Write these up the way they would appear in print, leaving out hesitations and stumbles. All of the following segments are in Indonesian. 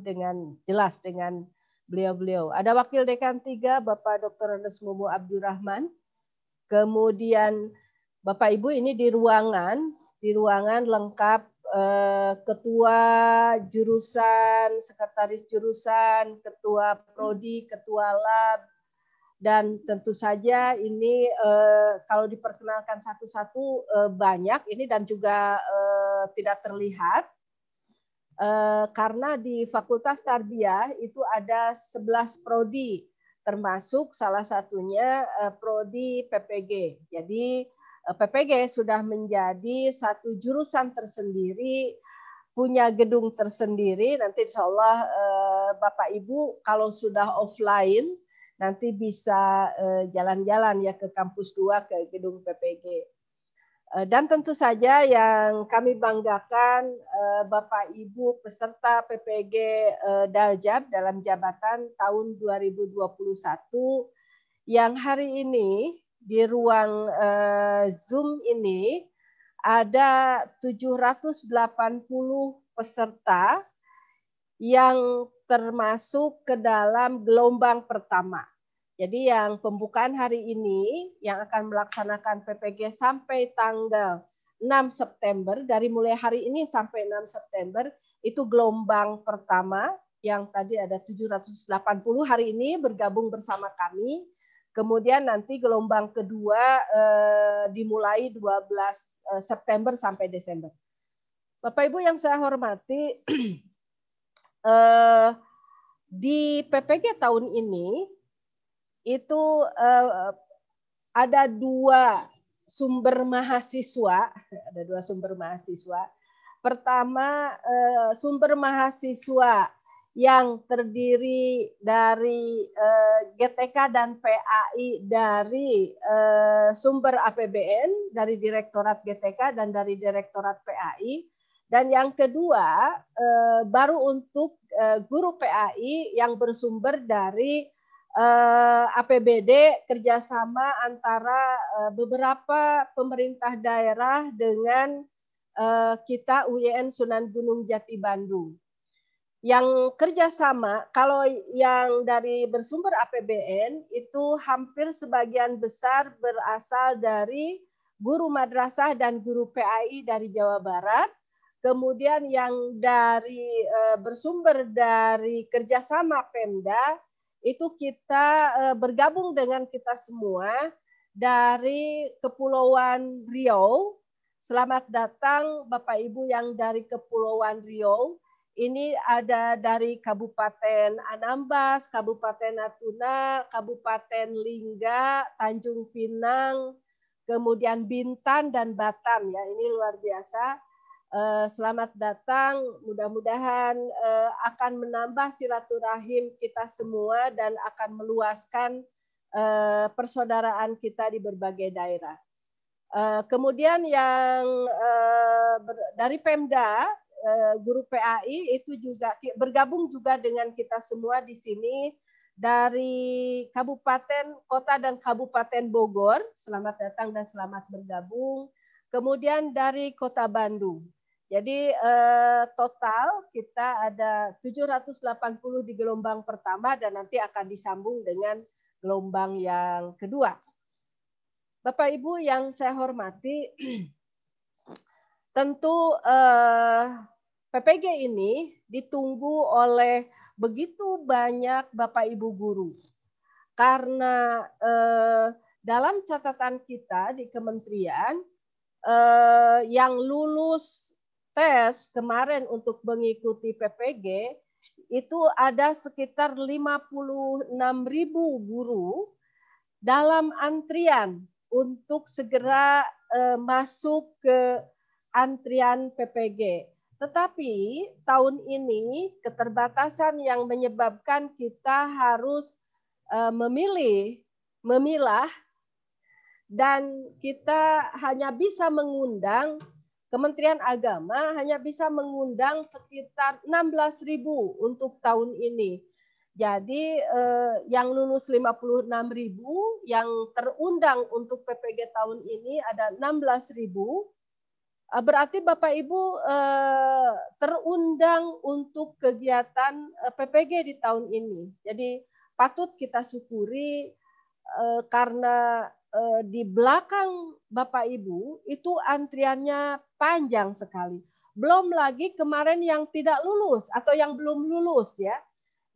dengan jelas dengan beliau-beliau. Ada Wakil Dekan 3 Bapak Dr. Andes Mumu Abdurrahman. Kemudian Bapak Ibu ini di ruangan lengkap ketua jurusan, sekretaris jurusan, ketua prodi, ketua lab, dan tentu saja ini kalau diperkenalkan satu-satu banyak ini dan juga tidak terlihat. Karena di Fakultas Tarbiyah itu ada 11 prodi, termasuk salah satunya prodi PPG. Jadi PPG sudah menjadi satu jurusan tersendiri, punya gedung tersendiri. Nanti insya Allah Bapak Ibu kalau sudah offline nanti bisa jalan-jalan ya ke kampus 2 ke gedung PPG. Dan tentu saja yang kami banggakan Bapak Ibu peserta PPG Daljab dalam jabatan tahun 2021 yang hari ini di ruang Zoom ini ada 780 peserta yang termasuk ke dalam gelombang pertama. Jadi yang pembukaan hari ini yang akan melaksanakan PPG sampai tanggal 6 September, dari mulai hari ini sampai 6 September, itu gelombang pertama yang tadi ada 780 hari ini bergabung bersama kami. Kemudian nanti gelombang kedua dimulai 12 September sampai Desember. Bapak Ibu yang saya hormati, di PPG tahun ini itu ada 2 sumber mahasiswa, Pertama, sumber mahasiswa yang terdiri dari GTK dan PAI dari sumber APBN, dari Direktorat GTK dan dari Direktorat PAI. Dan yang kedua, baru untuk guru PAI yang bersumber dari APBD kerjasama antara beberapa pemerintah daerah dengan kita UIN Sunan Gunung Jati Bandung. Yang kerjasama, kalau yang dari bersumber APBN itu hampir sebagian besar berasal dari guru madrasah dan guru PAI dari Jawa Barat. Kemudian yang dari bersumber dari kerjasama Pemda, itu kita bergabung dengan kita semua dari Kepulauan Riau. Selamat datang Bapak Ibu yang dari Kepulauan Riau. Ini ada dari Kabupaten Anambas, Kabupaten Natuna, Kabupaten Lingga, Tanjung Pinang, kemudian Bintan dan Batam ya. Ini luar biasa. Selamat datang, mudah-mudahan akan menambah silaturahim kita semua dan akan meluaskan persaudaraan kita di berbagai daerah. Kemudian yang dari Pemda, guru PAI itu juga bergabung juga dengan kita semua di sini dari Kabupaten, Kota dan Kabupaten Bogor. Selamat datang dan selamat bergabung. Kemudian dari Kota Bandung. Jadi total kita ada 780 di gelombang pertama dan nanti akan disambung dengan gelombang yang kedua. Bapak Ibu yang saya hormati, tentu PPG ini ditunggu oleh begitu banyak Bapak Ibu guru. Karena dalam catatan kita di kementerian, yang lulus tes kemarin untuk mengikuti PPG itu ada sekitar 56.000 guru dalam antrian untuk segera masuk ke antrian PPG. Tetapi tahun ini keterbatasan yang menyebabkan kita harus memilah, dan kita hanya bisa mengundang, Kementerian Agama hanya bisa mengundang sekitar 16.000 untuk tahun ini. Jadi yang lulus 56.000, yang terundang untuk PPG tahun ini ada 16.000. Berarti Bapak Ibu terundang untuk kegiatan PPG di tahun ini. Jadi patut kita syukuri karena di belakang Bapak Ibu itu antriannya panjang sekali. Belum lagi kemarin yang tidak lulus atau yang belum lulus ya.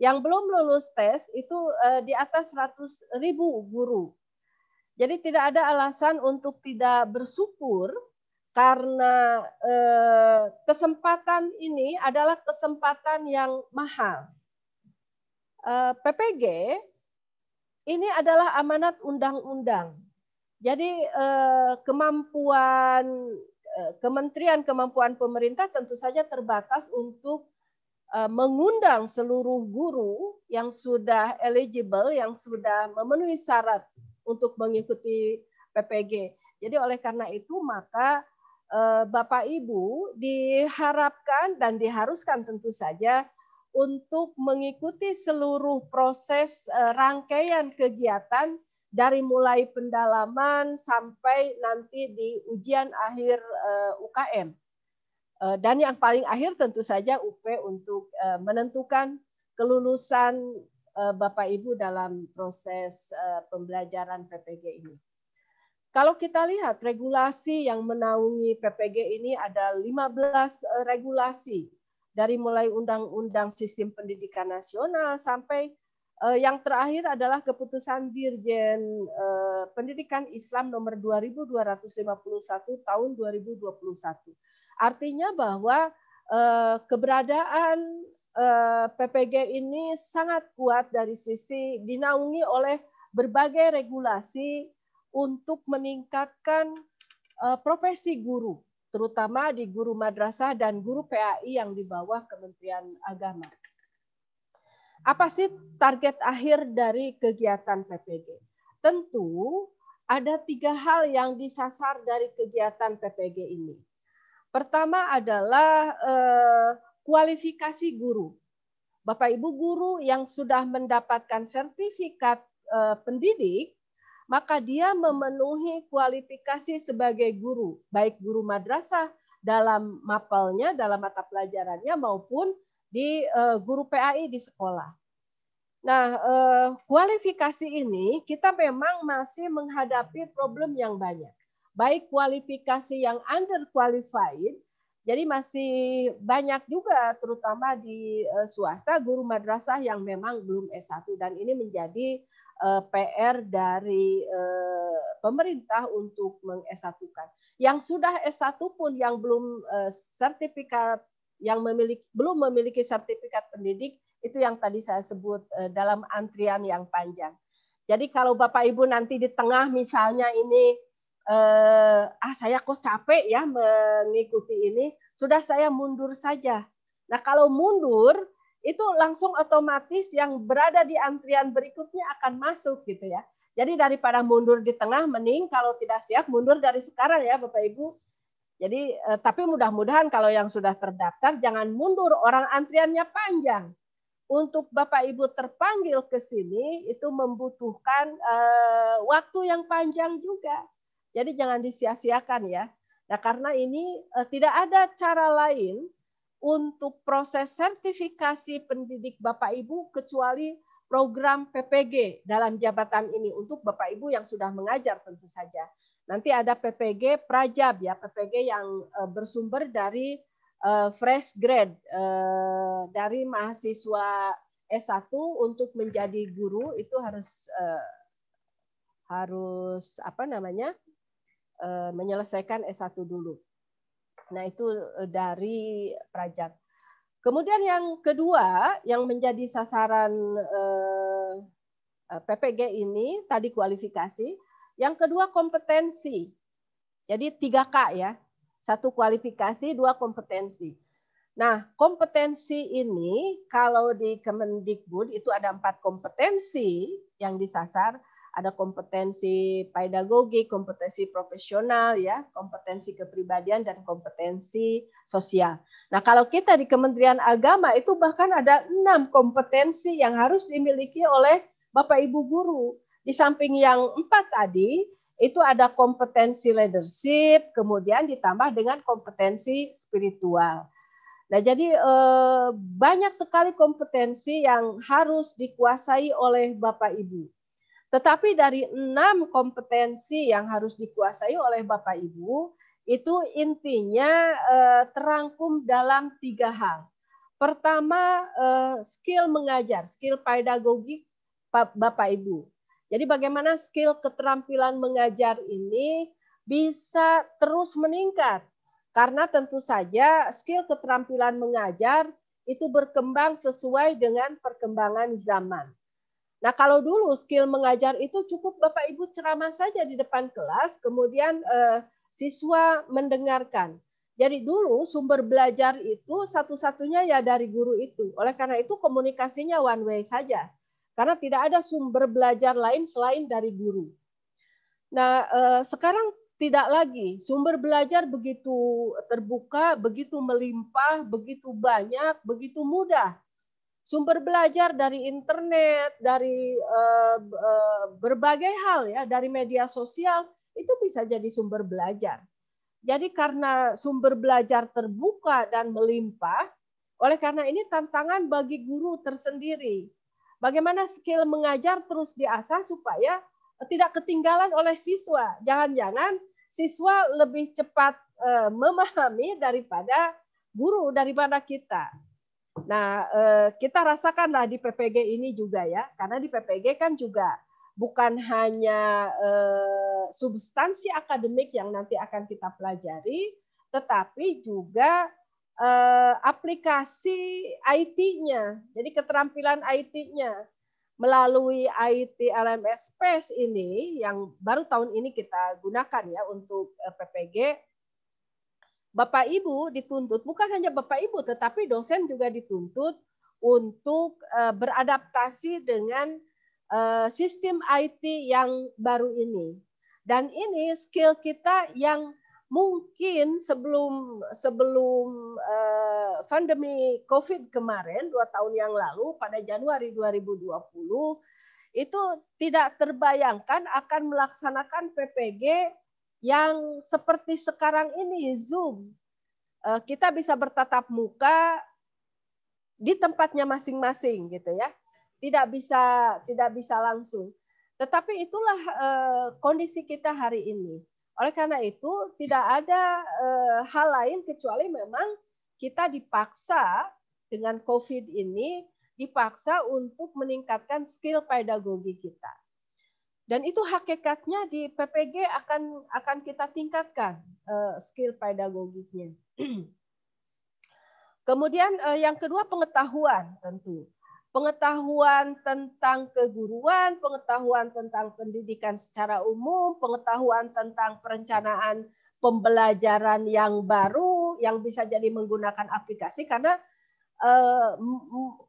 Yang belum lulus tes itu di atas 100.000 guru. Jadi tidak ada alasan untuk tidak bersyukur karena kesempatan ini adalah kesempatan yang mahal. PPG ini adalah amanat undang-undang. Jadi Kementerian Kemampuan Pemerintah tentu saja terbatas untuk mengundang seluruh guru yang sudah eligible, yang sudah memenuhi syarat untuk mengikuti PPG. Jadi oleh karena itu maka Bapak Ibu diharapkan dan diharuskan tentu saja untuk mengikuti seluruh proses rangkaian kegiatan dari mulai pendalaman sampai nanti di ujian akhir UKM. Dan yang paling akhir tentu saja UP untuk menentukan kelulusan Bapak Ibu dalam proses pembelajaran PPG ini. Kalau kita lihat regulasi yang menaungi PPG ini ada 15 regulasi. Dari mulai Undang-Undang Sistem Pendidikan Nasional sampai yang terakhir adalah keputusan Dirjen Pendidikan Islam nomor 2251 tahun 2021. Artinya bahwa keberadaan PPG ini sangat kuat dari sisi dinaungi oleh berbagai regulasi untuk meningkatkan profesi guru, terutama di guru madrasah dan guru PAI yang di bawah Kementerian Agama. Apa sih target akhir dari kegiatan PPG? Tentu ada 3 hal yang disasar dari kegiatan PPG ini. Pertama adalah kualifikasi guru. Bapak Ibu guru yang sudah mendapatkan sertifikat pendidik, maka dia memenuhi kualifikasi sebagai guru, baik guru madrasah dalam mapelnya, dalam mata pelajarannya, maupun di guru PAI di sekolah. Nah, kualifikasi ini kita memang masih menghadapi problem yang banyak. Baik kualifikasi yang underqualified, jadi masih banyak juga terutama di swasta guru madrasah yang memang belum S1 dan ini menjadi PR dari pemerintah untuk meng-S1-kan. Yang sudah S1 pun yang belum sertifikat yang belum memiliki sertifikat pendidik itu yang tadi saya sebut dalam antrian yang panjang. Jadi kalau Bapak Ibu nanti di tengah misalnya ini saya kok capek ya mengikuti ini, sudah saya mundur saja. Nah kalau mundur itu langsung otomatis yang berada di antrian berikutnya akan masuk gitu ya. Jadi daripada mundur di tengah, mending kalau tidak siap mundur dari sekarang ya Bapak Ibu. Jadi tapi mudah-mudahan kalau yang sudah terdaftar jangan mundur, orang antriannya panjang. Untuk Bapak Ibu terpanggil ke sini itu membutuhkan waktu yang panjang juga. Jadi jangan disia-siakan ya. Nah, karena ini tidak ada cara lain untuk proses sertifikasi pendidik Bapak Ibu kecuali program PPG dalam jabatan ini untuk Bapak Ibu yang sudah mengajar tentu saja. Nanti ada PPG Prajab ya, PPG yang bersumber dari fresh grade dari mahasiswa S1 untuk menjadi guru itu harus apa namanya? Menyelesaikan S1 dulu. Nah, itu dari Prajab. Kemudian yang kedua yang menjadi sasaran PPG ini tadi kualifikasi, yang kedua kompetensi. Jadi 3K ya. 1 kualifikasi, 2 kompetensi. Nah, kompetensi ini kalau di Kemendikbud itu ada 4 kompetensi yang disasar. Ada kompetensi pedagogi, kompetensi profesional, ya, kompetensi kepribadian, dan kompetensi sosial. Nah, kalau kita di Kementerian Agama itu bahkan ada 6 kompetensi yang harus dimiliki oleh Bapak Ibu guru. Di samping yang 4 tadi, itu ada kompetensi leadership, kemudian ditambah dengan kompetensi spiritual. Nah, jadi banyak sekali kompetensi yang harus dikuasai oleh Bapak Ibu. Tetapi dari 6 kompetensi yang harus dikuasai oleh Bapak Ibu, itu intinya terangkum dalam 3 hal. Pertama, skill mengajar, skill pedagogi Bapak Ibu. Jadi bagaimana skill keterampilan mengajar ini bisa terus meningkat. Karena tentu saja skill keterampilan mengajar itu berkembang sesuai dengan perkembangan zaman. Nah, kalau dulu skill mengajar itu cukup Bapak Ibu ceramah saja di depan kelas, kemudian siswa mendengarkan. Jadi dulu sumber belajar itu satu-satunya ya dari guru itu. Oleh karena itu komunikasinya one way saja. Karena tidak ada sumber belajar lain selain dari guru. Nah, sekarang tidak lagi. Sumber belajar begitu terbuka, begitu melimpah, begitu banyak, begitu mudah. Sumber belajar dari internet, dari berbagai hal ya, dari media sosial, itu bisa jadi sumber belajar. Jadi karena sumber belajar terbuka dan melimpah, oleh karena ini tantangan bagi guru tersendiri. Bagaimana skill mengajar terus diasah supaya tidak ketinggalan oleh siswa. Jangan-jangan siswa lebih cepat memahami daripada guru, daripada kita. Nah, kita rasakanlah di PPG ini juga ya, karena di PPG kan juga bukan hanya substansi akademik yang nanti akan kita pelajari, tetapi juga aplikasi IT-nya, jadi keterampilan IT-nya. Melalui IT LMS Space ini, yang baru tahun ini kita gunakan ya untuk PPG, Bapak Ibu dituntut, bukan hanya Bapak Ibu, tetapi dosen juga dituntut untuk beradaptasi dengan sistem IT yang baru ini. Dan ini skill kita yang mungkin sebelum pandemi COVID kemarin, 2 tahun yang lalu, pada Januari 2020, itu tidak terbayangkan akan melaksanakan PPG yang seperti sekarang ini, Zoom. Kita bisa bertatap muka di tempatnya masing-masing gitu ya. Tidak bisa langsung. Tetapi itulah kondisi kita hari ini. Oleh karena itu tidak ada hal lain kecuali memang kita dipaksa dengan COVID ini dipaksa untuk meningkatkan skill pedagogi kita. Dan itu hakikatnya di PPG akan kita tingkatkan skill pedagogiknya. Kemudian yang kedua pengetahuan tentu. Pengetahuan tentang keguruan, pengetahuan tentang pendidikan secara umum, pengetahuan tentang perencanaan pembelajaran yang baru yang bisa jadi menggunakan aplikasi karena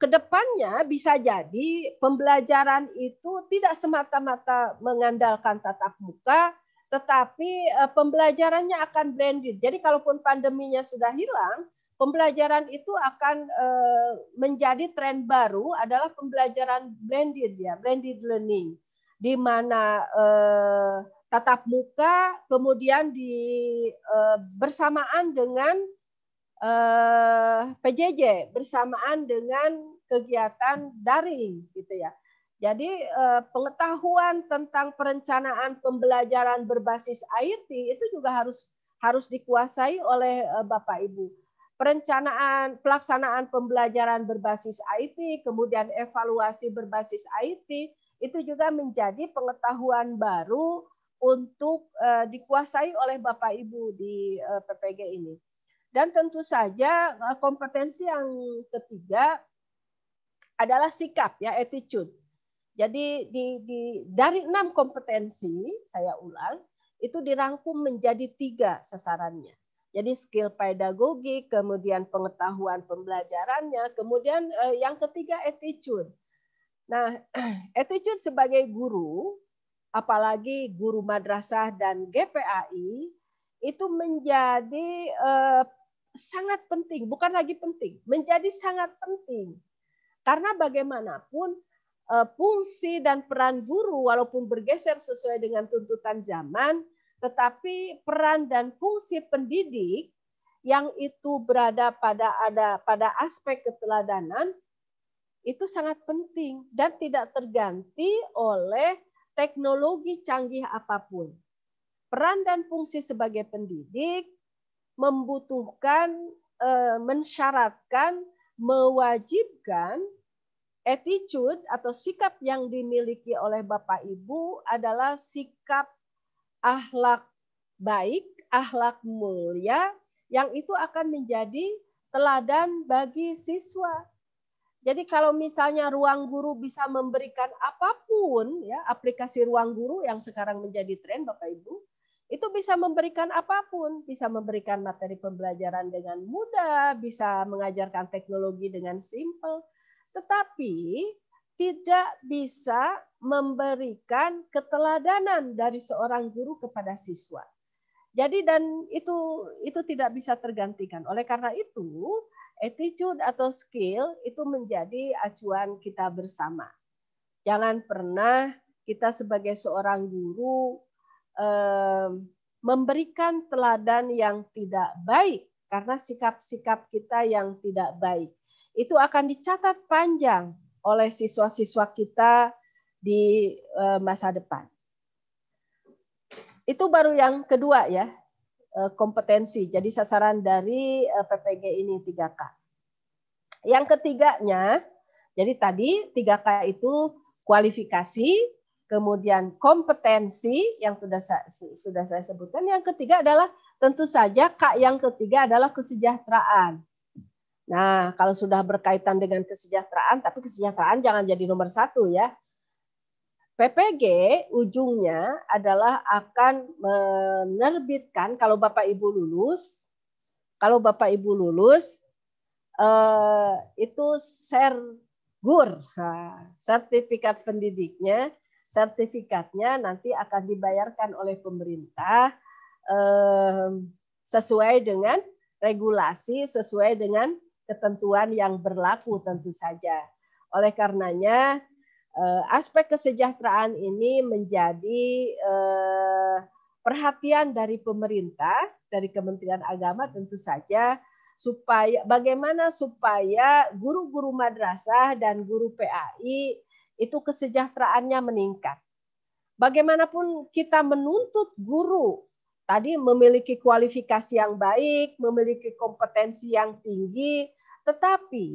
kedepannya bisa jadi pembelajaran itu tidak semata-mata mengandalkan tatap muka, tetapi pembelajarannya akan blended. Jadi kalaupun pandeminya sudah hilang, pembelajaran itu akan menjadi tren baru adalah pembelajaran blended ya, blended learning, di mana tatap muka kemudian bersamaan dengan PJJ, bersamaan dengan kegiatan daring gitu ya. Jadi pengetahuan tentang perencanaan pembelajaran berbasis IT itu juga harus dikuasai oleh Bapak Ibu. Pelaksanaan pembelajaran berbasis IT, kemudian evaluasi berbasis IT, itu juga menjadi pengetahuan baru untuk dikuasai oleh Bapak Ibu di PPG ini. Dan tentu saja kompetensi yang ketiga adalah sikap, ya, attitude. Jadi dari 6 kompetensi, saya ulang, itu dirangkum menjadi 3 sasarannya. Jadi skill pedagogi, kemudian pengetahuan pembelajarannya, kemudian yang ketiga attitude. Nah, attitude sebagai guru, apalagi guru madrasah dan GPAI, itu menjadi sangat penting, bukan lagi penting, menjadi sangat penting. Karena bagaimanapun fungsi dan peran guru walaupun bergeser sesuai dengan tuntutan zaman, tetapi peran dan fungsi pendidik yang itu berada pada aspek keteladanan itu sangat penting dan tidak terganti oleh teknologi canggih apapun. Peran dan fungsi sebagai pendidik membutuhkan, mensyaratkan, mewajibkan attitude atau sikap yang dimiliki oleh Bapak Ibu adalah sikap akhlak baik, akhlak mulia, yang itu akan menjadi teladan bagi siswa. Jadi kalau misalnya ruang guru bisa memberikan apapun, ya aplikasi ruang guru yang sekarang menjadi tren Bapak Ibu, itu bisa memberikan apapun, bisa memberikan materi pembelajaran dengan mudah, bisa mengajarkan teknologi dengan simpel, tetapi tidak bisa memberikan keteladanan dari seorang guru kepada siswa. Jadi dan itu tidak bisa tergantikan. Oleh karena itu, attitude atau skill itu menjadi acuan kita bersama. Jangan pernah kita sebagai seorang guru memberikan teladan yang tidak baik karena sikap-sikap kita yang tidak baik. Itu akan dicatat panjang oleh siswa-siswa kita di masa depan. Itu baru yang kedua ya, kompetensi. Jadi sasaran dari PPG ini 3K. Yang ketiganya, jadi tadi 3K itu kualifikasi, kemudian kompetensi yang sudah saya sebutkan. Yang ketiga adalah tentu saja K yang ketiga adalah kesejahteraan. Nah, kalau sudah berkaitan dengan kesejahteraan, tapi kesejahteraan jangan jadi nomor 1 ya. PPG ujungnya adalah akan menerbitkan kalau Bapak Ibu lulus, itu Sergur, sertifikat pendidiknya, sertifikatnya nanti akan dibayarkan oleh pemerintah sesuai dengan regulasi, sesuai dengan ketentuan yang berlaku tentu saja. Oleh karenanya aspek kesejahteraan ini menjadi perhatian dari pemerintah, dari Kementerian Agama tentu saja, supaya bagaimana supaya guru-guru madrasah dan guru PAI itu kesejahteraannya meningkat. Bagaimanapun kita menuntut guru tadi memiliki kualifikasi yang baik, memiliki kompetensi yang tinggi, tetapi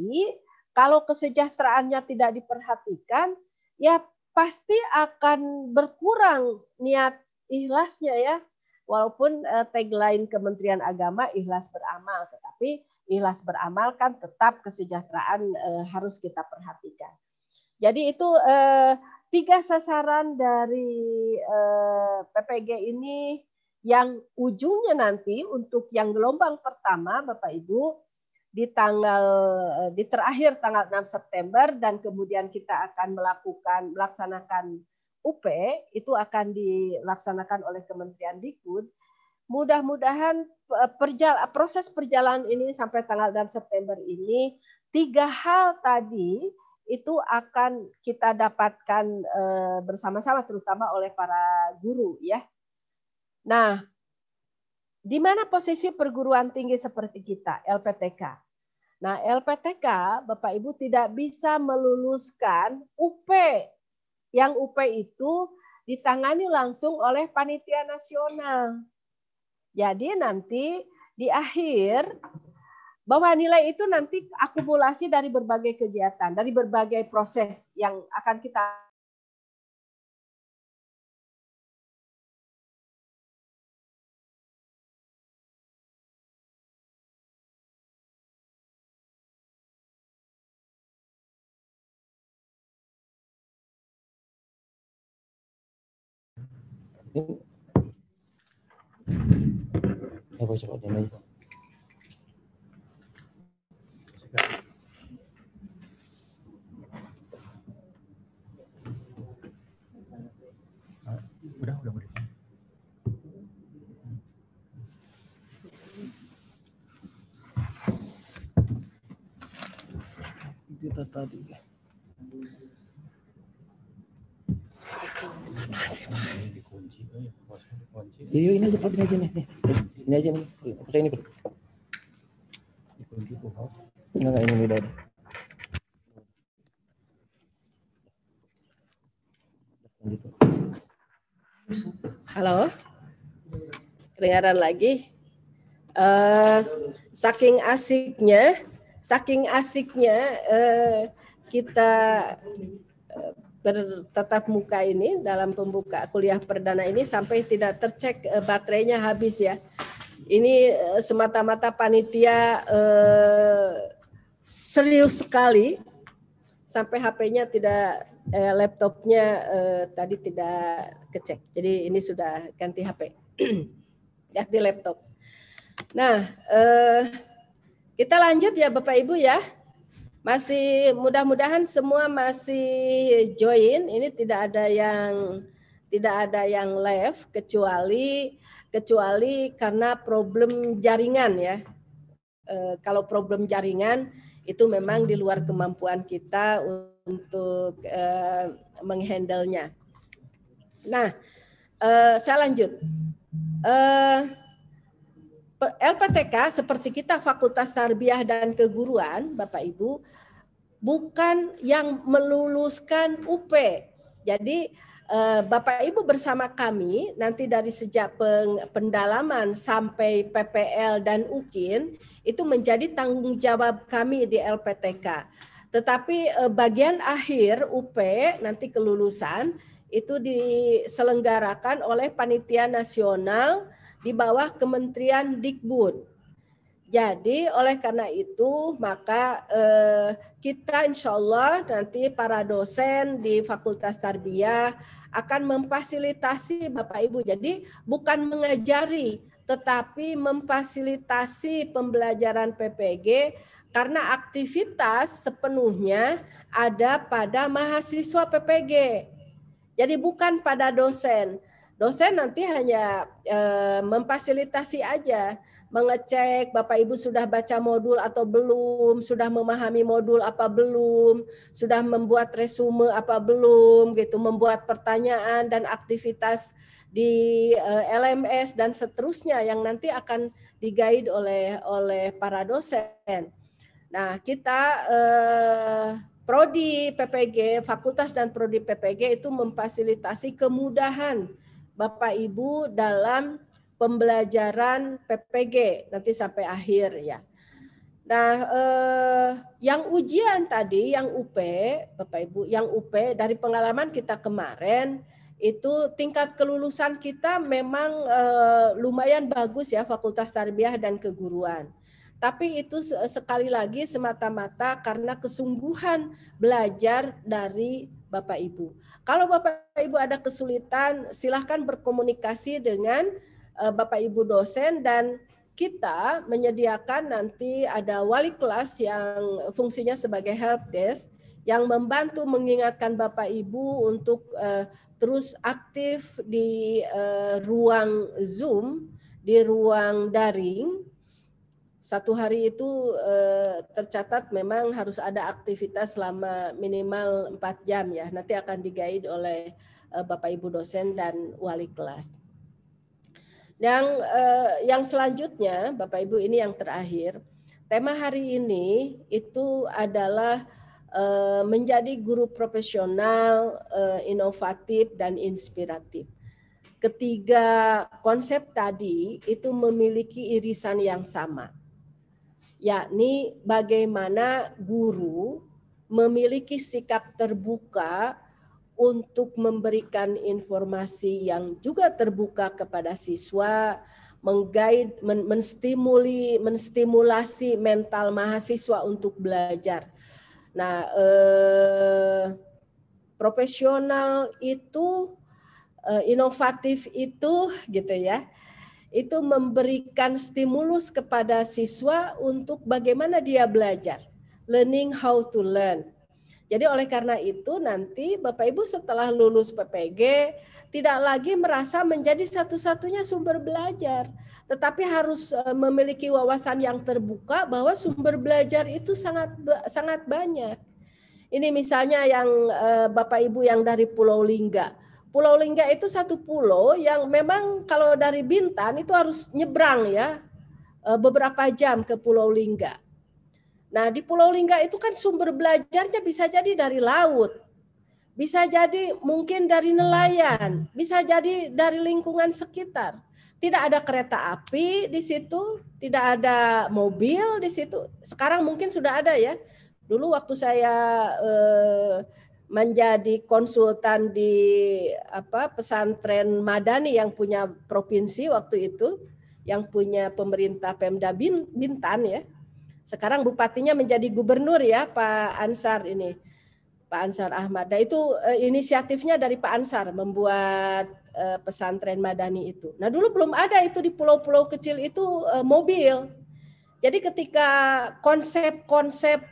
kalau kesejahteraannya tidak diperhatikan, ya pasti akan berkurang niat ikhlasnya ya. Walaupun tagline Kementerian Agama ikhlas beramal, tetapi ikhlas beramal kan tetap kesejahteraan harus kita perhatikan. Jadi itu 3 sasaran dari PPG ini yang ujungnya nanti untuk yang gelombang pertama Bapak Ibu di terakhir tanggal 6 September dan kemudian kita akan melaksanakan UP itu akan dilaksanakan oleh Kementerian Dikbud. Mudah-mudahan proses perjalanan ini sampai tanggal 6 September ini 3 hal tadi itu akan kita dapatkan bersama-sama terutama oleh para guru ya. Nah, di mana posisi perguruan tinggi seperti kita, LPTK? Nah, LPTK, Bapak Ibu tidak bisa meluluskan UP. Yang UP itu ditangani langsung oleh panitia nasional. Jadi nanti di akhir, bahwa nilai itu nanti akumulasi dari berbagai kegiatan, dari berbagai proses yang akan kita udah boleh. Kita tadi Iya, ini aja Pak, ini aja nih. Ini aja nih. Pakai ini, Pak. Enggak, ini udah. Halo, kedengaran lagi? Saking asiknya kita bertatap muka ini dalam pembuka kuliah perdana ini sampai tidak tercek baterainya habis ya. Ini semata-mata panitia serius sekali sampai HP-nya tidak laptopnya tadi tidak kecek. Jadi ini sudah ganti HP, ganti laptop. Nah, kita lanjut ya Bapak Ibu ya. Masih mudah-mudahan semua masih join. Ini tidak ada yang live kecuali karena problem jaringan ya. Kalau problem jaringan itu memang di luar kemampuan kita untuk menghandle-nya. Nah, saya lanjut. LPTK seperti kita Fakultas Tarbiyah dan Keguruan, Bapak Ibu, bukan yang meluluskan UP. Jadi Bapak Ibu bersama kami nanti dari sejak pendalaman sampai PPL dan UKIN itu menjadi tanggung jawab kami di LPTK. Tetapi bagian akhir UP nanti kelulusan itu diselenggarakan oleh Panitia Nasional di bawah Kementerian Dikbud. Jadi oleh karena itu maka kita insya Allah nanti para dosen di Fakultas Tarbiyah akan memfasilitasi Bapak Ibu. Jadi bukan mengajari tetapi memfasilitasi pembelajaran PPG karena aktivitas sepenuhnya ada pada mahasiswa PPG. Jadi bukan pada dosen. Dosen nanti hanya memfasilitasi aja, mengecek Bapak Ibu sudah baca modul atau belum, sudah memahami modul apa belum, sudah membuat resume apa belum, gitu, membuat pertanyaan dan aktivitas di LMS dan seterusnya yang nanti akan di-guide oleh para dosen. Nah, kita Prodi PPG, Fakultas dan Prodi PPG itu memfasilitasi kemudahan Bapak Ibu dalam pembelajaran PPG nanti sampai akhir ya. Nah, yang ujian tadi, yang UP, Bapak Ibu, yang UP dari pengalaman kita kemarin itu tingkat kelulusan kita memang lumayan bagus ya Fakultas Tarbiyah dan Keguruan. Tapi itu sekali lagi semata-mata karena kesungguhan belajar dari Bapak Ibu. Kalau Bapak Ibu ada kesulitan, silahkan berkomunikasi dengan Bapak Ibu dosen dan kita menyediakan nanti ada wali kelas yang fungsinya sebagai help desk yang membantu mengingatkan Bapak Ibu untuk terus aktif di ruang Zoom, di ruang daring. Satu hari itu tercatat memang harus ada aktivitas selama minimal 4 jam ya. Nanti akan di-guide oleh Bapak Ibu dosen dan wali kelas. Yang selanjutnya, Bapak Ibu, ini yang terakhir. Tema hari ini itu adalah menjadi guru profesional, inovatif dan inspiratif. Ketiga konsep tadi itu memiliki irisan yang sama, yakni bagaimana guru memiliki sikap terbuka untuk memberikan informasi yang juga terbuka kepada siswa, mengguide, menstimulasi mental mahasiswa untuk belajar. Nah, profesional itu, inovatif itu, gitu ya, itu memberikan stimulus kepada siswa untuk bagaimana dia belajar, learning how to learn. Jadi oleh karena itu nanti Bapak Ibu setelah lulus PPG tidak lagi merasa menjadi satu-satunya sumber belajar, tetapi harus memiliki wawasan yang terbuka bahwa sumber belajar itu sangat banyak. Ini misalnya yang Bapak Ibu yang dari Pulau Lingga. Pulau Lingga itu satu pulau yang memang kalau dari Bintan itu harus nyebrang ya, beberapa jam ke Pulau Lingga. Nah, di Pulau Lingga itu kan sumber belajarnya bisa jadi dari laut, bisa jadi mungkin dari nelayan, bisa jadi dari lingkungan sekitar. Tidak ada kereta api di situ, tidak ada mobil di situ. Sekarang mungkin sudah ada ya. Dulu waktu saya menjadi konsultan di pesantren Madani yang punya provinsi waktu itu, yang punya pemerintah Pemda Bintan ya. Sekarang bupatinya menjadi gubernur ya, Pak Ansar ini, Pak Ansar Ahmad. Nah itu inisiatifnya dari Pak Ansar membuat pesantren Madani itu. Nah dulu belum ada itu di pulau-pulau kecil itu mobil. Jadi ketika konsep-konsep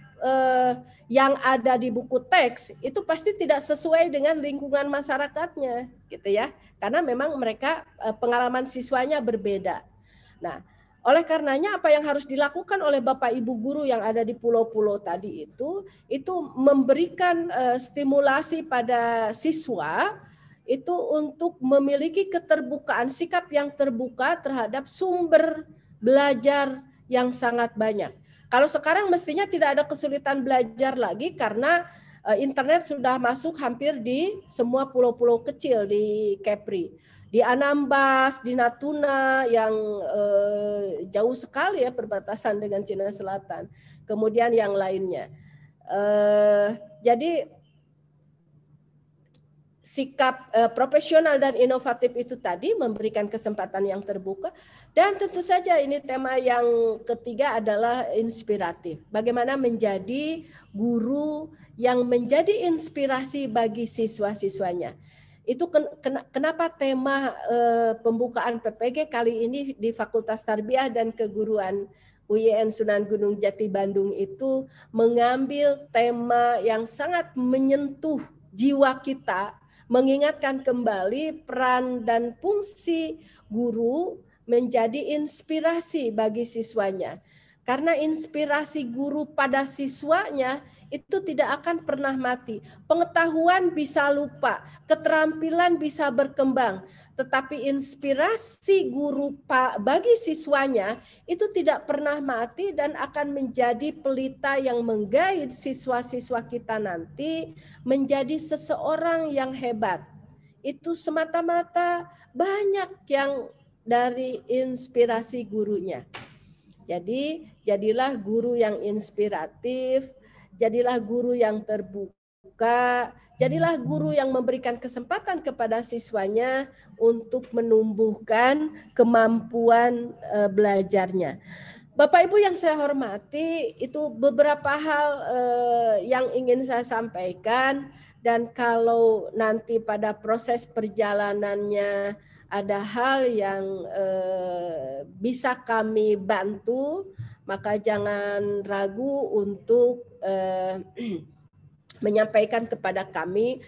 yang ada di buku teks itu pasti tidak sesuai dengan lingkungan masyarakatnya, gitu ya. Karena memang mereka pengalaman siswanya berbeda. Nah, oleh karenanya apa yang harus dilakukan oleh Bapak Ibu guru yang ada di pulau-pulau tadi itu memberikan stimulasi pada siswa itu untuk memiliki keterbukaan, sikap yang terbuka terhadap sumber belajar yang sangat banyak. Kalau sekarang mestinya tidak ada kesulitan belajar lagi karena internet sudah masuk hampir di semua pulau-pulau kecil di Kepri. Di Anambas, di Natuna yang jauh sekali ya perbatasan dengan Cina Selatan. Kemudian yang lainnya. Jadi sikap profesional dan inovatif itu tadi memberikan kesempatan yang terbuka, dan tentu saja ini tema yang ketiga adalah inspiratif. Bagaimana menjadi guru yang menjadi inspirasi bagi siswa-siswanya. Itu kenapa tema pembukaan PPG kali ini di Fakultas Tarbiyah dan Keguruan UIN Sunan Gunung Jati Bandung itu mengambil tema yang sangat menyentuh jiwa kita, mengingatkan kembali peran dan fungsi guru menjadi inspirasi bagi siswanya. Karena inspirasi guru pada siswanya itu tidak akan pernah mati. Pengetahuan bisa lupa, keterampilan bisa berkembang, tetapi inspirasi guru bagi siswanya itu tidak pernah mati dan akan menjadi pelita yang menggait siswa-siswa kita nanti menjadi seseorang yang hebat. Itu semata-mata banyak yang dari inspirasi gurunya. Jadi jadilah guru yang inspiratif, jadilah guru yang terbuka, jadilah guru yang memberikan kesempatan kepada siswanya untuk menumbuhkan kemampuan belajarnya. Bapak Ibu yang saya hormati, itu beberapa hal yang ingin saya sampaikan, dan kalau nanti pada proses perjalanannya ada hal yang bisa kami bantu, maka jangan ragu untuk menyampaikan kepada kami.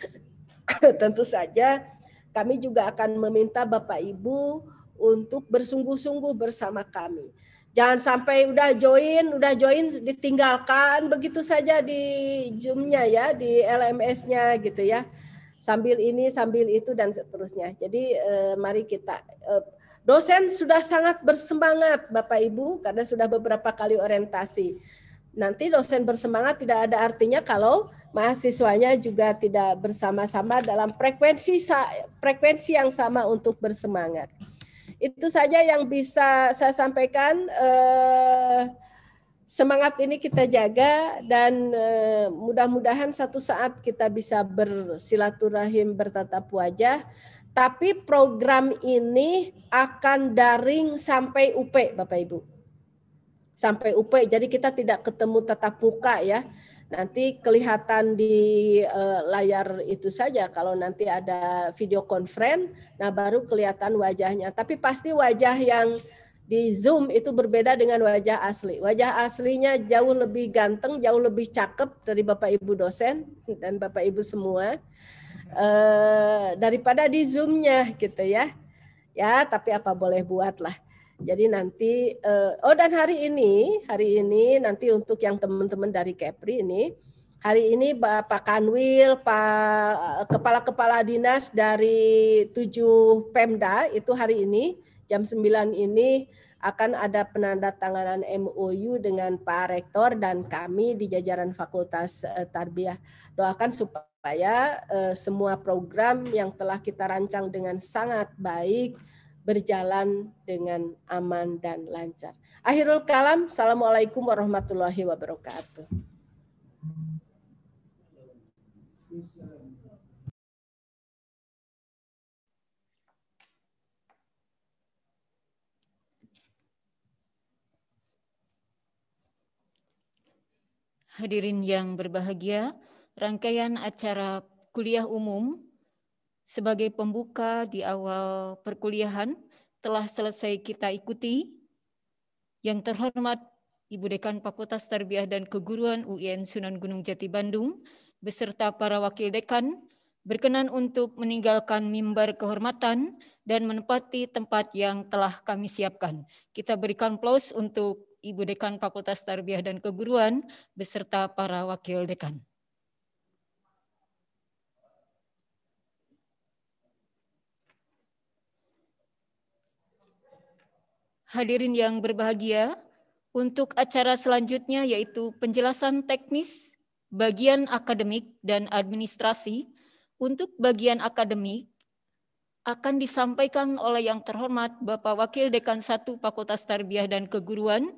Tentu saja kami juga akan meminta Bapak Ibu untuk bersungguh-sungguh bersama kami. Jangan sampai udah join ditinggalkan begitu saja di Zoom-nya ya, di LMS-nya gitu ya. Sambil ini, sambil itu, dan seterusnya. Jadi mari kita, dosen sudah sangat bersemangat Bapak Ibu, karena sudah beberapa kali orientasi. Nanti dosen bersemangat tidak ada artinya kalau mahasiswanya juga tidak bersama-sama dalam frekuensi yang sama untuk bersemangat. Itu saja yang bisa saya sampaikan. Semangat ini kita jaga, dan mudah-mudahan satu saat kita bisa bersilaturahim bertatap wajah. Tapi program ini akan daring sampai UP, Bapak Ibu. Sampai UP, jadi kita tidak ketemu tatap muka ya. Nanti kelihatan di layar itu saja. Kalau nanti ada video conference, nah baru kelihatan wajahnya. Tapi pasti wajah yang di Zoom itu berbeda dengan wajah asli. Wajah aslinya jauh lebih ganteng, jauh lebih cakep dari Bapak Ibu dosen dan Bapak Ibu semua daripada di Zoom-nya gitu ya. Ya, tapi apa boleh buat lah. Jadi nanti, dan hari ini nanti untuk yang teman-teman dari Kepri ini, Hari ini Pak Kanwil, Pak kepala-kepala dinas dari 7 Pemda itu hari ini jam 9 ini akan ada penandatanganan MOU dengan Pak Rektor dan kami di jajaran Fakultas Tarbiyah. Doakan supaya semua program yang telah kita rancang dengan sangat baik berjalan dengan aman dan lancar. Akhirul kalam, Assalamualaikum warahmatullahi wabarakatuh. Hadirin yang berbahagia, rangkaian acara kuliah umum sebagai pembuka di awal perkuliahan telah selesai kita ikuti. Yang terhormat Ibu Dekan Fakultas Tarbiyah dan Keguruan UIN Sunan Gunung Jati Bandung beserta para wakil dekan berkenan untuk meninggalkan mimbar kehormatan dan menempati tempat yang telah kami siapkan. Kita berikan aplaus untuk Ibu Dekan Fakultas Tarbiyah dan Keguruan beserta para wakil dekan. Hadirin yang berbahagia, untuk acara selanjutnya yaitu penjelasan teknis, bagian akademik dan administrasi. Untuk bagian akademik akan disampaikan oleh yang terhormat Bapak Wakil Dekan 1 Fakultas Tarbiyah dan Keguruan,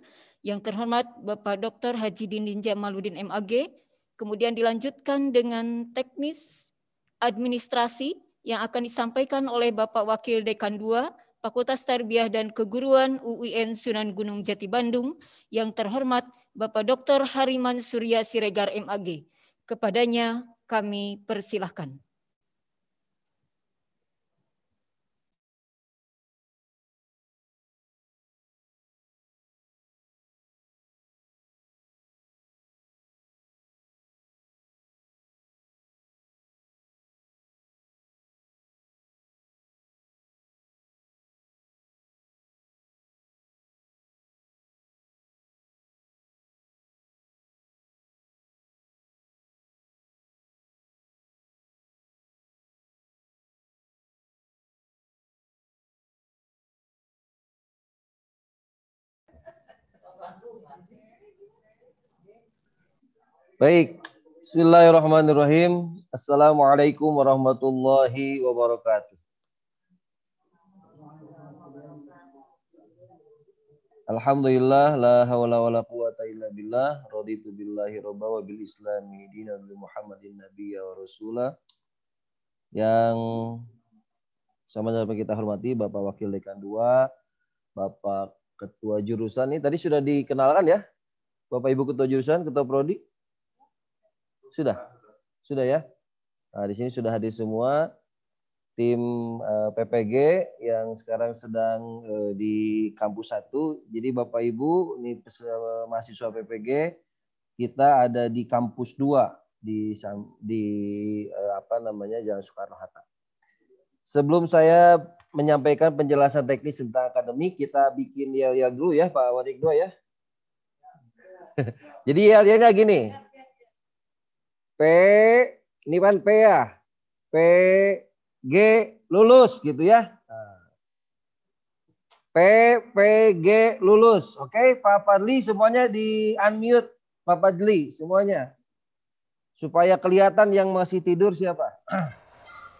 yang terhormat Bapak Dr. Haji Dindin Jamaluddin MAG, kemudian dilanjutkan dengan teknis administrasi yang akan disampaikan oleh Bapak Wakil Dekan 2 Fakultas Tarbiyah dan Keguruan UIN Sunan Gunung Jati Bandung, yang terhormat Bapak Dr. Hariman Surya Siregar MAG. Kepadanya kami persilahkan. Baik, bismillahirrahmanirrahim. Assalamualaikum warahmatullahi wabarakatuh. Alhamdulillah, la hawla wa la quwata illa billah, raditu billahi robba wa bil islami dina bi Muhammadin nabiyya wa rasulah. Yang sama-sama kita hormati Bapak Wakil Dekan 2, Bapak Ketua Jurusan, ini tadi sudah dikenalkan ya? Bapak Ibu Ketua Jurusan, Ketua Prodi? Sudah? Sudah ya? Nah, di sini sudah hadir semua tim PPG yang sekarang sedang di kampus 1. Jadi Bapak Ibu, ini mahasiswa PPG, kita ada di kampus 2 di Jalan Soekarno-Hatta. Sebelum saya menyampaikan penjelasan teknis tentang akademik, kita bikin yel-yel dulu ya Pak Wadikdo ya. Jadi yel-yelnya gini. P, ini kan P ya. P, G, lulus gitu ya. P, G, lulus. Oke, Pak Fadli semuanya di unmute. Pak Fadli semuanya. Supaya kelihatan yang masih tidur siapa?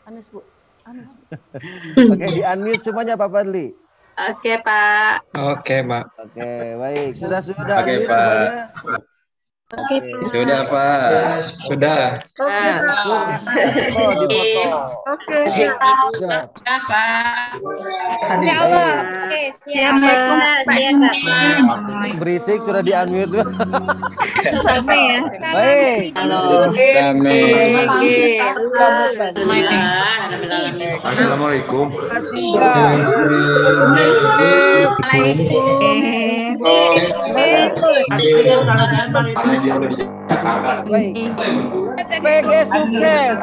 Anis, Bu. Anis, Bu. Oke, di unmute semuanya Pak Fadli. Oke, Pak. Oke, Pak. Oke, baik. Sudah Oke, unmute Pak. semuanya? Oke, Pak. Sudah, Pak. Sudah. Oke, Oh, dipotong. Oke, Pak. Insya Allah. Oke, siap. Siap. Berisik sudah di unmute. Rame ya. Baik. Halo. Assalamualaikum. Baik. PG sukses.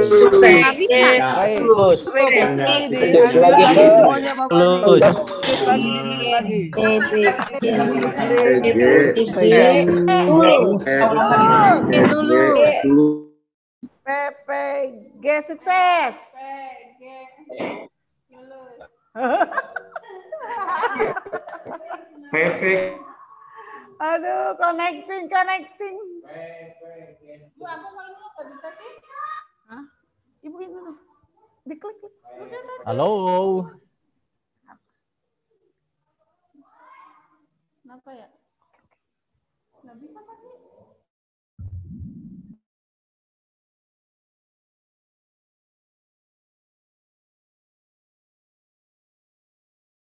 Sukses. Baik. Stop. Ini di semuanya Bapak Ibu. Skip lagi, diminum lagi. PPG sukses. Aduh, connecting. Bu, aku mau ini nggak bisa sih? Hah? Ibu ini dulu. Diklik. Halo. Kenapa ya? Nggak bisa tadi.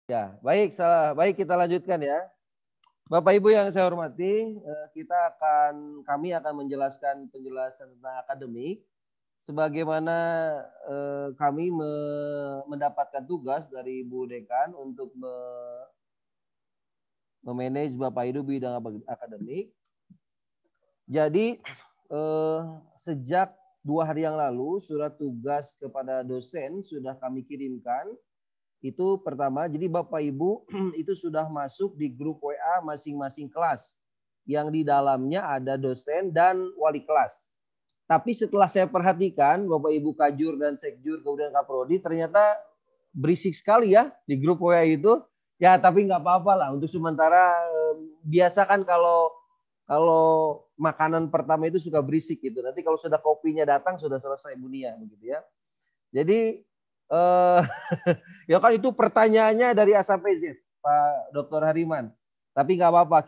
Ya, baik kita lanjutkan ya. Bapak Ibu yang saya hormati, kami akan menjelaskan penjelasan tentang akademik sebagaimana kami mendapatkan tugas dari Bu Dekan untuk memanage Bapak Ibu bidang akademik. Jadi sejak 2 hari yang lalu surat tugas kepada dosen sudah kami kirimkan. Itu pertama, jadi Bapak Ibu itu sudah masuk di grup WA masing-masing kelas yang di dalamnya ada dosen dan wali kelas. Tapi setelah saya perhatikan Bapak Ibu Kajur dan Sekjur kemudian Kaprodi ternyata berisik sekali ya di grup WA itu. Ya tapi nggak apa-apa lah untuk sementara, biasa kan kalau makanan pertama itu suka berisik gitu. Nanti kalau sudah kopinya datang sudah selesai dunia begitu ya. Jadi ya kan itu pertanyaannya dari A sampai Z, Pak Dr. Hariman. Tapi nggak apa-apa,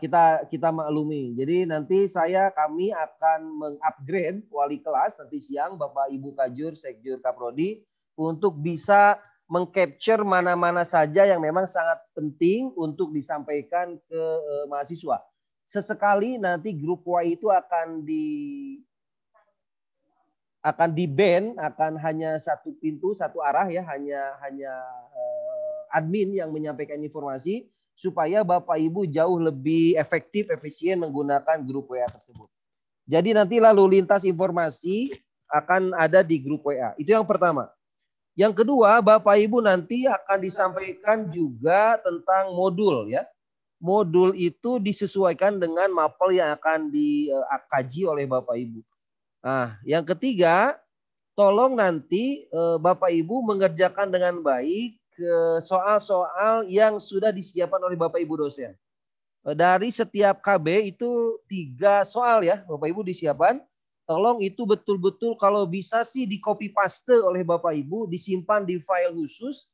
kita maklumi. Jadi nanti kami akan mengupgrade wali kelas nanti siang, Bapak Ibu Kajur, Sekjur, Kaprodi, untuk bisa mengcapture mana-mana saja yang memang sangat penting untuk disampaikan ke mahasiswa. Sesekali nanti grup Y itu akan di-ban, akan hanya satu pintu, satu arah ya, hanya admin yang menyampaikan informasi supaya Bapak Ibu jauh lebih efektif, efisien menggunakan grup WA tersebut. Jadi nanti lalu lintas informasi akan ada di grup WA. Itu yang pertama. Yang kedua, Bapak Ibu nanti akan disampaikan juga tentang modul ya. Modul itu disesuaikan dengan mapel yang akan dikaji oleh Bapak Ibu. Nah, yang ketiga, tolong nanti Bapak Ibu mengerjakan dengan baik soal-soal yang sudah disiapkan oleh Bapak Ibu dosen. Dari setiap KB itu 3 soal ya, Bapak Ibu disiapkan. Tolong itu betul-betul kalau bisa sih di copy paste oleh Bapak Ibu, disimpan di file khusus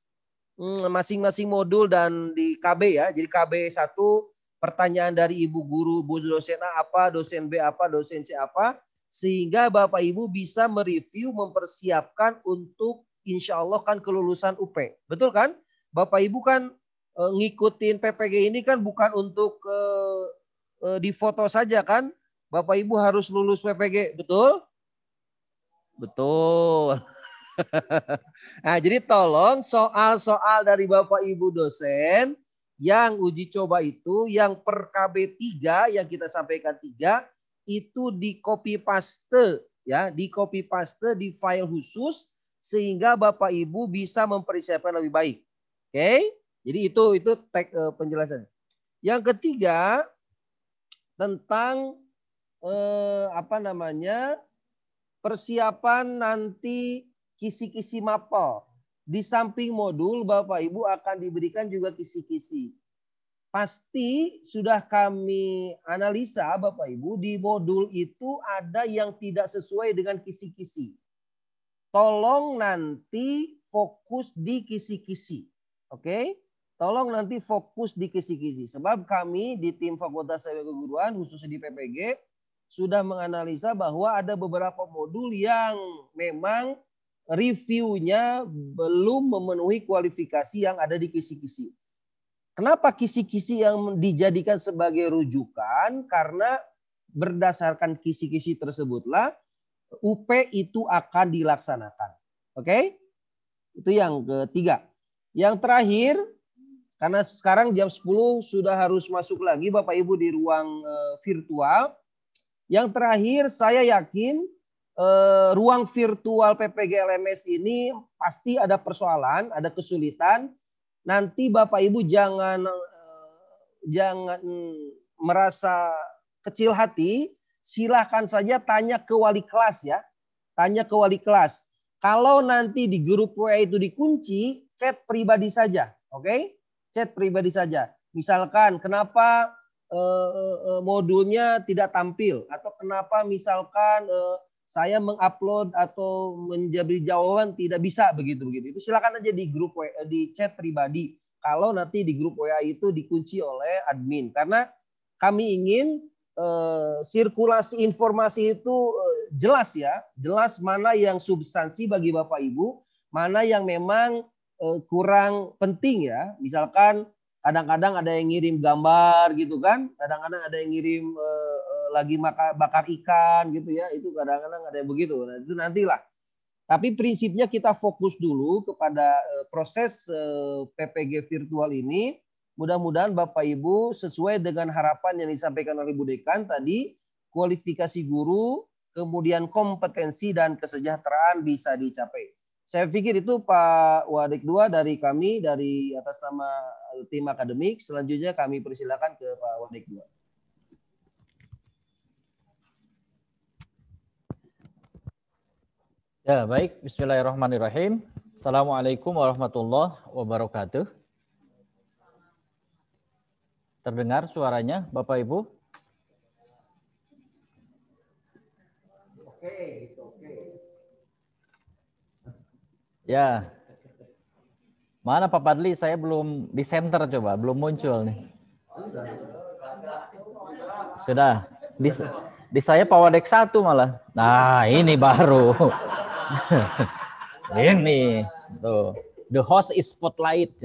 masing-masing modul dan di KB ya. Jadi KB 1 pertanyaan dari Ibu guru, Bu dosen A apa, dosen B apa, dosen C apa. Sehingga Bapak Ibu bisa mereview, mempersiapkan untuk insya Allah kan kelulusan UP. Betul kan? Bapak Ibu kan ngikutin PPG ini kan bukan untuk difoto saja kan? Bapak Ibu harus lulus PPG, betul? Betul. Nah, jadi tolong soal-soal dari Bapak Ibu dosen yang uji coba itu, yang per KB 3 yang kita sampaikan 3, itu di copy paste ya, di copy paste di file khusus sehingga Bapak Ibu bisa mempersiapkan lebih baik. Oke? Jadi itu penjelasannya. Yang ketiga tentang persiapan nanti kisi-kisi mapel. Di samping modul Bapak Ibu akan diberikan juga kisi-kisi. Pasti sudah kami analisa Bapak Ibu, di modul itu ada yang tidak sesuai dengan kisi-kisi. Tolong nanti fokus di kisi-kisi. Oke? Tolong nanti fokus di kisi-kisi. Sebab kami di tim Fakultas Ilmu Keguruan khususnya di PPG sudah menganalisa bahwa ada beberapa modul yang memang reviewnya belum memenuhi kualifikasi yang ada di kisi-kisi. Kenapa kisi-kisi yang dijadikan sebagai rujukan? Karena berdasarkan kisi-kisi tersebutlah UP itu akan dilaksanakan. Oke? Itu yang ketiga. Yang terakhir, karena sekarang jam 10 sudah harus masuk lagi Bapak Ibu di ruang virtual. Yang terakhir, saya yakin ruang virtual PPG LMS ini pasti ada persoalan, ada kesulitan. Nanti Bapak Ibu jangan merasa kecil hati, silahkan saja tanya ke wali kelas ya. Tanya ke wali kelas. Kalau nanti di grup WA itu dikunci, chat pribadi saja. Oke? Chat pribadi saja. Misalkan kenapa modulnya tidak tampil, atau kenapa misalkan saya mengupload atau menjadi jawaban tidak bisa begitu. Itu silakan aja di grup WA, di chat pribadi. Kalau nanti di grup WA itu dikunci oleh admin, karena kami ingin sirkulasi informasi itu jelas ya, jelas mana yang substansi bagi Bapak Ibu, mana yang memang kurang penting ya. Misalkan kadang-kadang ada yang ngirim gambar gitu kan, kadang-kadang ada yang ngirim lagi bakar ikan gitu ya, itu kadang-kadang ada yang begitu. Nah, itu nantilah. Tapi prinsipnya kita fokus dulu kepada proses PPG virtual ini. Mudah-mudahan Bapak Ibu sesuai dengan harapan yang disampaikan oleh Bu Dekan tadi, kualifikasi guru, kemudian kompetensi dan kesejahteraan bisa dicapai. Saya pikir itu Pak Wadik 2 dari kami, dari atas nama tim akademik. Selanjutnya kami persilakan ke Pak Wadik 2. Ya, baik. Bismillahirrahmanirrahim. Assalamualaikum warahmatullahi wabarakatuh. Terdengar suaranya, Bapak Ibu? Oke. Ya. Mana Pak Padli? Saya belum di center coba, belum muncul nih. Sudah. Di saya Pak Wadek 1 malah. Nah, ini baru. Ini tuh, the host is spotlight.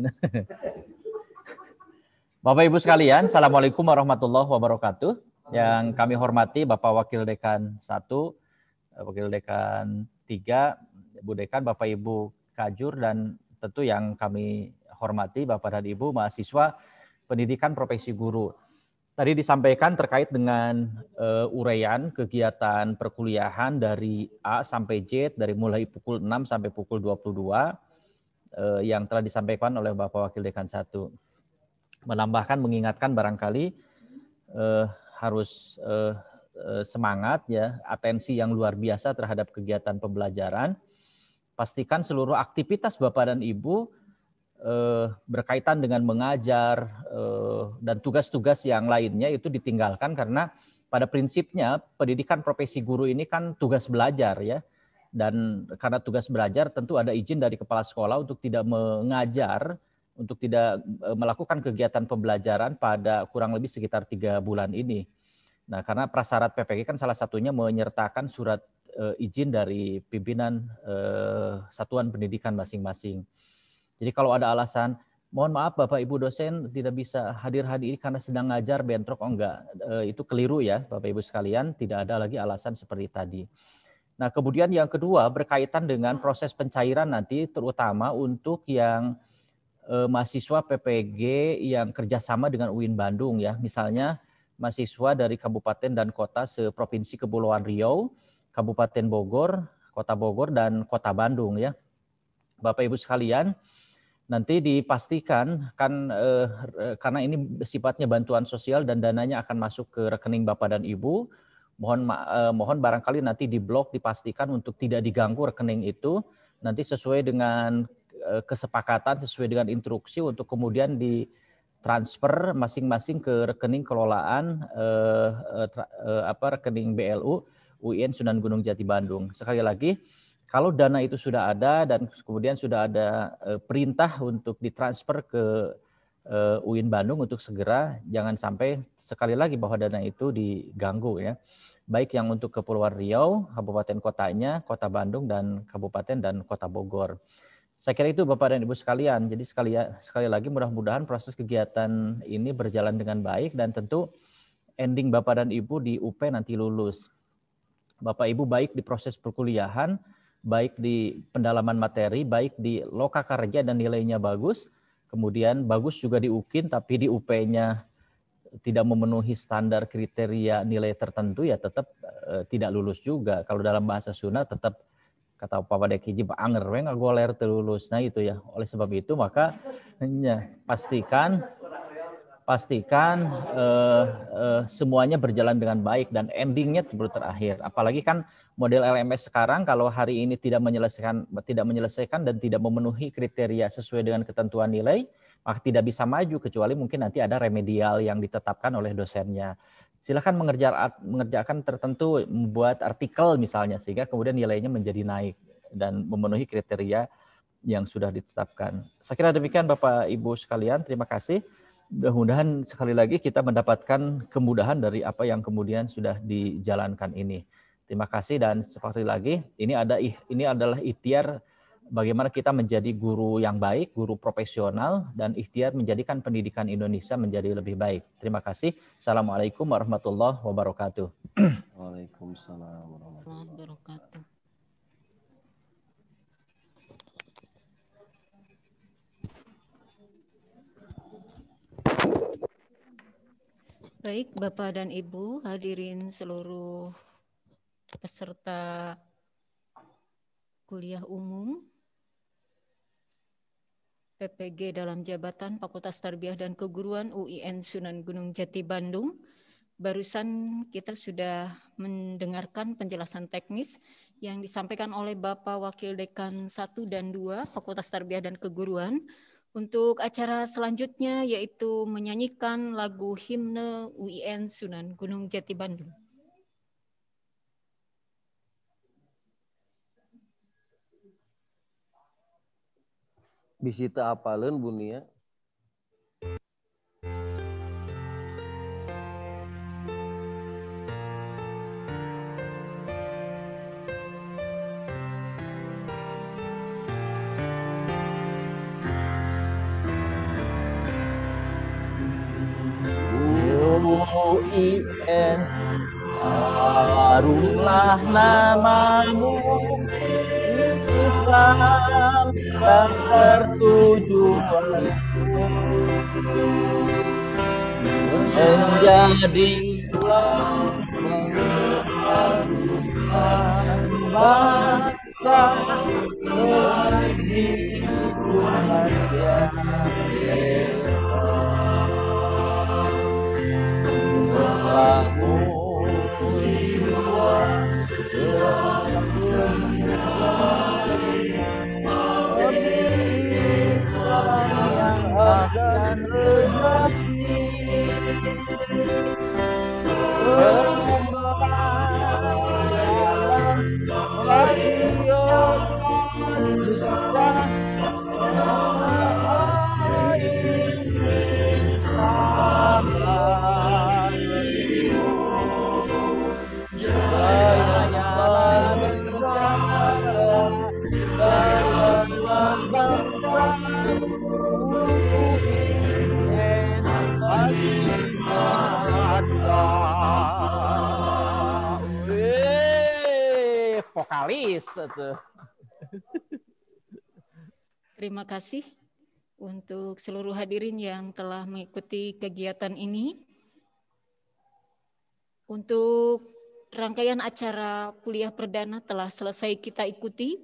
Bapak Ibu sekalian, Assalamualaikum warahmatullahi wabarakatuh. Yang kami hormati Bapak Wakil Dekan 1, Wakil Dekan 3, Bu Dekan, Bapak Ibu Kajur, dan tentu yang kami hormati Bapak dan Ibu mahasiswa pendidikan profesi guru. Tadi disampaikan terkait dengan uraian kegiatan perkuliahan dari A sampai Z, dari mulai pukul 6 sampai pukul 22 yang telah disampaikan oleh Bapak Wakil Dekan 1. Menambahkan, mengingatkan barangkali harus semangat ya, atensi yang luar biasa terhadap kegiatan pembelajaran. Pastikan seluruh aktivitas Bapak dan Ibu berkaitan dengan mengajar dan tugas-tugas yang lainnya itu ditinggalkan, karena pada prinsipnya pendidikan profesi guru ini kan tugas belajar ya, dan karena tugas belajar tentu ada izin dari kepala sekolah untuk tidak mengajar, untuk tidak melakukan kegiatan pembelajaran pada kurang lebih sekitar 3 bulan ini. Nah, karena prasyarat PPG kan salah satunya menyertakan surat izin dari pimpinan satuan pendidikan masing-masing. Jadi kalau ada alasan, mohon maaf Bapak Ibu dosen tidak bisa hadir-hadir karena sedang ngajar bentrok, enggak. Itu keliru ya Bapak Ibu sekalian, tidak ada lagi alasan seperti tadi. Nah, kemudian yang kedua berkaitan dengan proses pencairan nanti, terutama untuk yang mahasiswa PPG yang kerjasama dengan UIN Bandung ya. Misalnya mahasiswa dari kabupaten dan kota seprovinsi Kepulauan Riau, Kabupaten Bogor, Kota Bogor, dan Kota Bandung ya. Bapak Ibu sekalian, nanti dipastikan kan karena ini sifatnya bantuan sosial dan dananya akan masuk ke rekening Bapak dan Ibu. Mohon barangkali nanti di blok dipastikan untuk tidak diganggu rekening itu. Nanti sesuai dengan kesepakatan, sesuai dengan instruksi untuk kemudian ditransfer masing-masing ke rekening kelolaan rekening BLU UIN Sunan Gunung Jati Bandung. Sekali lagi, kalau dana itu sudah ada dan kemudian sudah ada perintah untuk ditransfer ke UIN Bandung untuk segera, jangan sampai sekali lagi bahwa dana itu diganggu ya. Baik yang untuk Kepulauan Riau, kabupaten kotanya, Kota Bandung, dan kabupaten dan Kota Bogor. Saya kira itu Bapak dan Ibu sekalian. Jadi sekali lagi mudah-mudahan proses kegiatan ini berjalan dengan baik, dan tentu ending Bapak dan Ibu di UP nanti lulus. Bapak Ibu baik di proses perkuliahan, baik di pendalaman materi, baik di loka karja dan nilainya bagus, kemudian bagus juga di UKIN tapi di UP-nya tidak memenuhi standar kriteria nilai tertentu ya tetap tidak lulus juga. Kalau dalam bahasa Sunda tetap kata Papa Dekiji anger we ngagoler teu lulus. Nah itu ya. Oleh sebab itu maka ya, pastikan semuanya berjalan dengan baik dan endingnya baru terakhir. Apalagi kan model LMS sekarang kalau hari ini tidak menyelesaikan dan tidak memenuhi kriteria sesuai dengan ketentuan nilai, maka tidak bisa maju kecuali mungkin nanti ada remedial yang ditetapkan oleh dosennya. Silakan mengerjakan tertentu, membuat artikel misalnya sehingga kemudian nilainya menjadi naik dan memenuhi kriteria yang sudah ditetapkan. Saya kira demikian Bapak Ibu sekalian, terima kasih. Mudah-mudahan sekali lagi kita mendapatkan kemudahan dari apa yang kemudian sudah dijalankan ini. Terima kasih dan sekali lagi ini adalah ikhtiar bagaimana kita menjadi guru yang baik, guru profesional dan ikhtiar menjadikan pendidikan Indonesia menjadi lebih baik. Terima kasih. Assalamualaikum warahmatullahi wabarakatuh. Waalaikumsalam warahmatullahi wabarakatuh. Baik, Bapak dan Ibu, hadirin seluruh peserta kuliah umum PPG dalam jabatan Fakultas Tarbiyah dan Keguruan UIN Sunan Gunung Jati Bandung. Barusan kita sudah mendengarkan penjelasan teknis yang disampaikan oleh Bapak Wakil Dekan 1 dan 2 Fakultas Tarbiyah dan Keguruan. Untuk acara selanjutnya yaitu menyanyikan lagu himne UIN Sunan Gunung Jati Bandung. Bisi teu apaleun Bu Nia. UIN, harumlah namamu, Islam dasar tujuan, menjadilah bangsa perhitungan yang bangun jiwa Islam yang akan sejati, berkembang patriotan vokalis itu. Terima kasih untuk seluruh hadirin yang telah mengikuti kegiatan ini. Untuk rangkaian acara kuliah perdana telah selesai kita ikuti.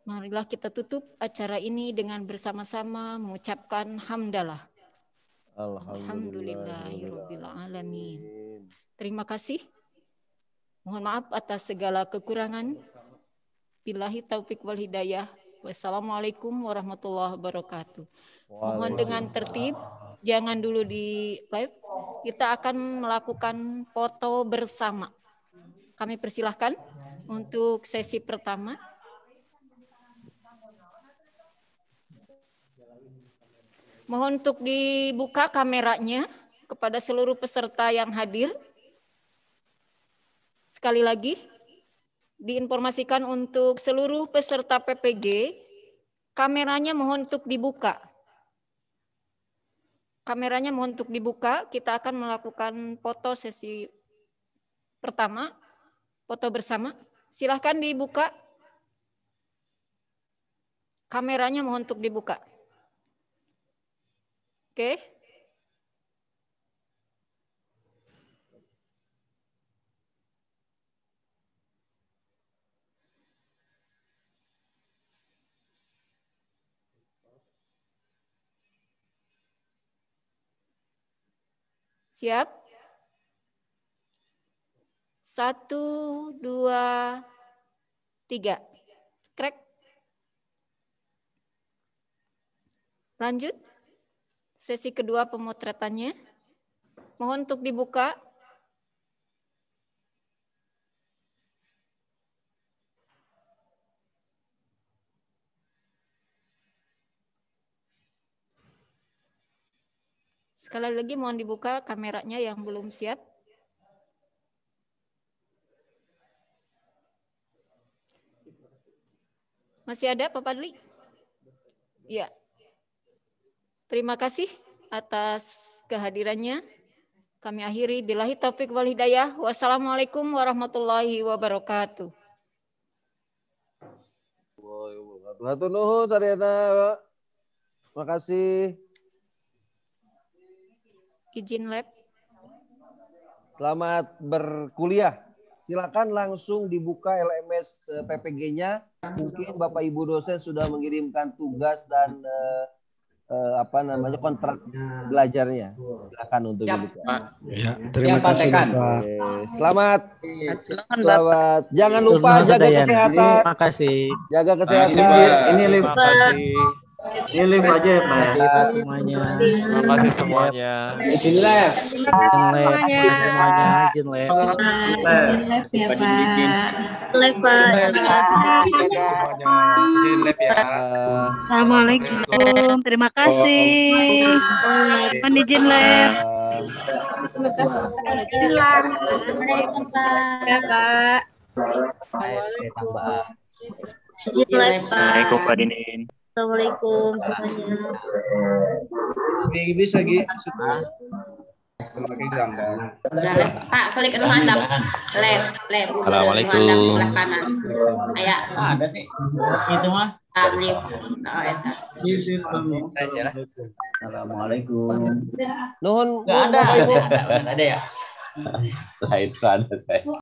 Marilah kita tutup acara ini dengan bersama-sama mengucapkan hamdalah. Alhamdulillahirabbil alamin. Terima kasih. Mohon maaf atas segala kekurangan. Billahi taufik wal hidayah. Wassalamualaikum warahmatullahi wabarakatuh. Mohon dengan tertib, jangan dulu di live. Kita akan melakukan foto bersama. Kami persilahkan untuk sesi pertama. Mohon untuk dibuka kameranya kepada seluruh peserta yang hadir. Sekali lagi, diinformasikan untuk seluruh peserta PPG, kameranya mohon untuk dibuka. Kameranya mohon untuk dibuka, kita akan melakukan foto sesi pertama, foto bersama. Silahkan dibuka. Kameranya mohon untuk dibuka. Oke. Siap? 1, 2, 3. Krek. Lanjut. Sesi kedua pemotretannya. Mohon untuk dibuka. Sekali lagi mohon dibuka kameranya yang belum siap. Masih ada Pak Padli? Ya. Terima kasih atas kehadirannya. Kami akhiri billahi taufik wal hidayah. Wassalamualaikum warahmatullahi wabarakatuh. Hatur nuhun sadayana. Terima kasih. Izin lab. Selamat berkuliah. Silakan langsung dibuka LMS PPG-nya. Mungkin Bapak Ibu dosen sudah mengirimkan tugas dan kontrak belajarnya. Silakan untuk dibuka. Ya, terima kasih Bapak. Selamat. Selamat. Jangan lupa jaga kesehatan. Terima kasih. Jaga kesehatan. Ini live. Terima kasih. Ini live aja ya Pak. Terima kasih semuanya. Terima kasih semuanya. Izin live. Izin live. Terima kasih semuanya. Izin live. Izin live ya Pak. Live Pak. Semuanya. Izin live ya. Assalamualaikum. Terima kasih. Mohon izin live. Terima kasih. Assalamualaikum Pak. Ya Pak. Izin live Pak. Assalamualaikum Pak Dinin. Assalamualaikum semuanya. Bisa Gi. Pak, klik ke handap. Lab. Assalamualaikum. Sebelah kanan. Kayak Ada sih. Itu mah. lip. Oh, eta. Assalamualaikum. Nuhun. Enggak ada. Bapak Ibu. Ada ya. Lah itu ada saya.